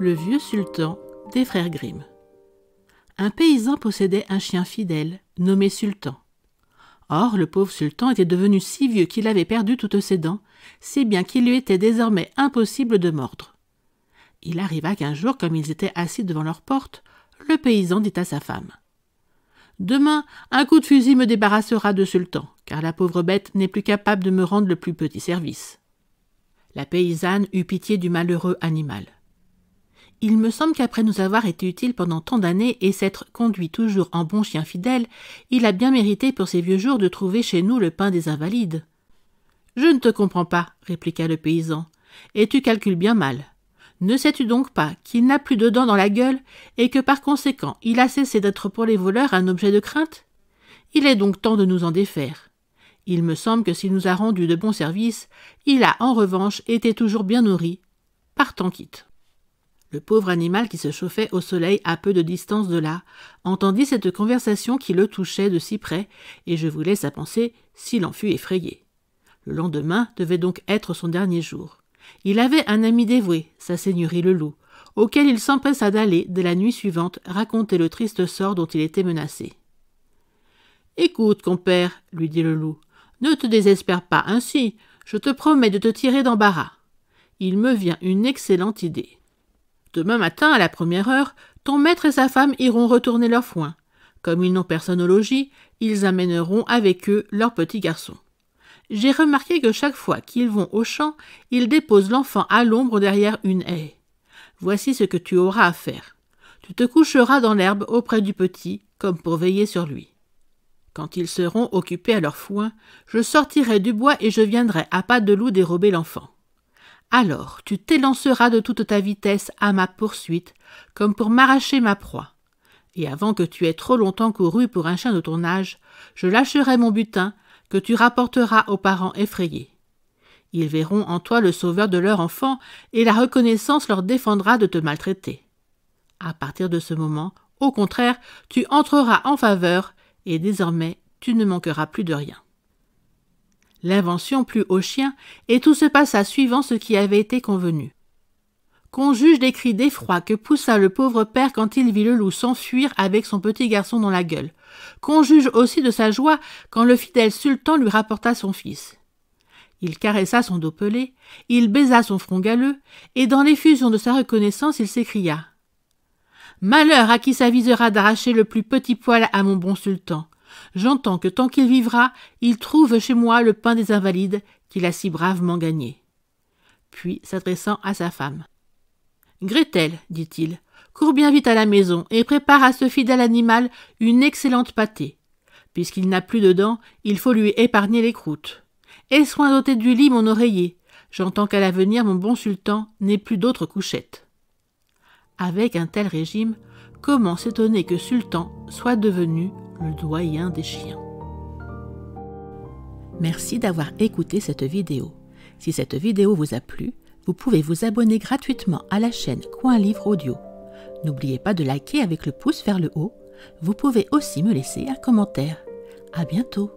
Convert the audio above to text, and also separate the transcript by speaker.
Speaker 1: Le vieux sultan des frères Grimm. Un paysan possédait un chien fidèle, nommé Sultan. Or, le pauvre sultan était devenu si vieux qu'il avait perdu toutes ses dents, si bien qu'il lui était désormais impossible de mordre. Il arriva qu'un jour, comme ils étaient assis devant leur porte, le paysan dit à sa femme : « Demain, un coup de fusil me débarrassera de Sultan, car la pauvre bête n'est plus capable de me rendre le plus petit service. » La paysanne eut pitié du malheureux animal. « Il me semble qu'après nous avoir été utile pendant tant d'années et s'être conduit toujours en bon chien fidèle, il a bien mérité pour ses vieux jours de trouver chez nous le pain des invalides. »« Je ne te comprends pas, » répliqua le paysan, « et tu calcules bien mal. Ne sais-tu donc pas qu'il n'a plus de dents dans la gueule et que par conséquent il a cessé d'être pour les voleurs un objet de crainte ? Il est donc temps de nous en défaire. Il me semble que s'il nous a rendu de bons services, il a en revanche été toujours bien nourri. Partons quitte. » Le pauvre animal qui se chauffait au soleil à peu de distance de là entendit cette conversation qui le touchait de si près, et je vous laisse à penser s'il en fut effrayé. Le lendemain devait donc être son dernier jour. Il avait un ami dévoué, sa seigneurie le loup, auquel il s'empressa d'aller, dès la nuit suivante, raconter le triste sort dont il était menacé. « Écoute, compère, lui dit le loup, ne te désespère pas ainsi, je te promets de te tirer d'embarras. Il me vient une excellente idée. Demain matin, à la première heure, ton maître et sa femme iront retourner leur foin. Comme ils n'ont personne au logis, ils amèneront avec eux leur petit garçon. J'ai remarqué que chaque fois qu'ils vont au champ, ils déposent l'enfant à l'ombre derrière une haie. Voici ce que tu auras à faire. Tu te coucheras dans l'herbe auprès du petit, comme pour veiller sur lui. Quand ils seront occupés à leur foin, je sortirai du bois et je viendrai à pas de loup dérober l'enfant. Alors tu t'élanceras de toute ta vitesse à ma poursuite, comme pour m'arracher ma proie. Et avant que tu aies trop longtemps couru pour un chien de ton âge, je lâcherai mon butin, que tu rapporteras aux parents effrayés. Ils verront en toi le sauveur de leur enfant, et la reconnaissance leur défendra de te maltraiter. À partir de ce moment, au contraire, tu entreras en faveur, et désormais tu ne manqueras plus de rien. » L'invention plut au chien, et tout se passa suivant ce qui avait été convenu. Qu'on juge des cris d'effroi que poussa le pauvre père quand il vit le loup s'enfuir avec son petit garçon dans la gueule. Qu'on juge aussi de sa joie quand le fidèle sultan lui rapporta son fils. Il caressa son dos pelé, il baisa son front galeux, et dans l'effusion de sa reconnaissance, il s'écria : « Malheur à qui s'avisera d'arracher le plus petit poil à mon bon sultan. J'entends que tant qu'il vivra, il trouve chez moi le pain des invalides qu'il a si bravement gagné. » Puis, s'adressant à sa femme : « Gretel, dit-il, cours bien vite à la maison et prépare à ce fidèle animal une excellente pâtée. Puisqu'il n'a plus de dents, il faut lui épargner les croûtes. Aie soin d'ôter du lit mon oreiller. J'entends qu'à l'avenir, mon bon sultan n'ait plus d'autre couchette. » Avec un tel régime, comment s'étonner que Sultan soit devenu le doyen des chiens. Merci d'avoir écouté cette vidéo. Si cette vidéo vous a plu, vous pouvez vous abonner gratuitement à la chaîne Coin Livre Audio. N'oubliez pas de liker avec le pouce vers le haut. Vous pouvez aussi me laisser un commentaire. À bientôt.